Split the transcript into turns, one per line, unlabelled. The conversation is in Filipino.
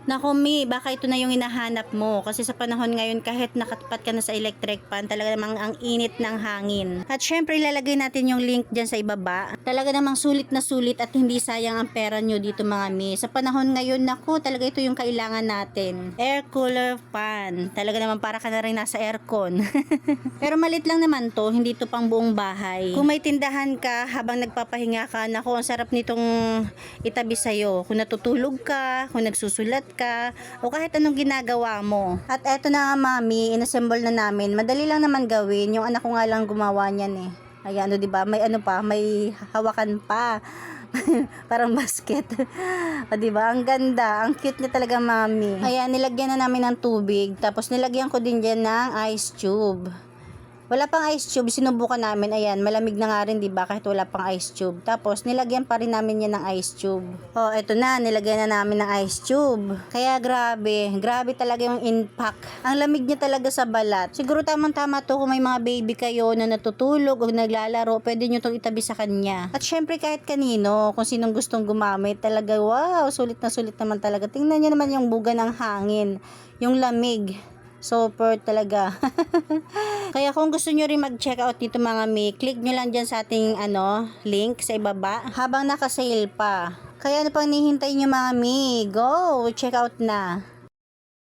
Naku Mi, baka ito na yung hinahanap mo kasi sa panahon ngayon kahit nakatapat ka na sa electric fan, talaga namang ang init ng hangin. At syempre ilalagay natin yung link dyan sa ibaba. Talaga namang sulit na sulit at hindi sayang ang pera nyo dito mga Mi. Sa panahon ngayon, naku, talaga ito yung kailangan natin. Air cooler fan. Talaga naman para ka na rin nasa aircon. Pero malit lang naman to, hindi to pang buong bahay. Kung may tindahan ka habang nagpapahinga ka, naku, ang sarap nitong itabi sa'yo. Kung natutulog ka, kung nagsusulat ka, o kahit anong ginagawa mo. At eto na nga mami, inassemble na namin. Madali lang naman gawin. Yung anak ko nga lang gumawa niyan eh. Ayan, ano, diba? May ano pa, may hawakan pa. Parang basket. O diba? Ang ganda. Ang cute niya talaga mami. Ayan, nilagyan na namin ng tubig. Tapos nilagyan ko din dyan ng ice tube. Wala pang ice tube, sinubukan namin. Ayan, malamig na nga rin, diba? Kahit wala pang ice tube. Tapos, nilagyan pa rin namin yan ng ice tube. Oh, eto na, nilagyan na namin ng ice tube. Kaya grabe, grabe talaga yung impact. Ang lamig niya talaga sa balat. Siguro tamang-tama to kung may mga baby kayo na natutulog o naglalaro, pwede nyo itong itabi sa kanya. At syempre, kahit kanino, kung sinong gustong gumamit, talaga, wow, sulit naman talaga. Tingnan nyo naman yung buga ng hangin, yung lamig. Super talaga. Kaya kung gusto nyo rin mag-check out dito mga Mi, click nyo lang dyan sa ating link sa ibaba habang naka-sale pa. Kaya ano pang nihintay nyo mga Mi? Go! Check out na!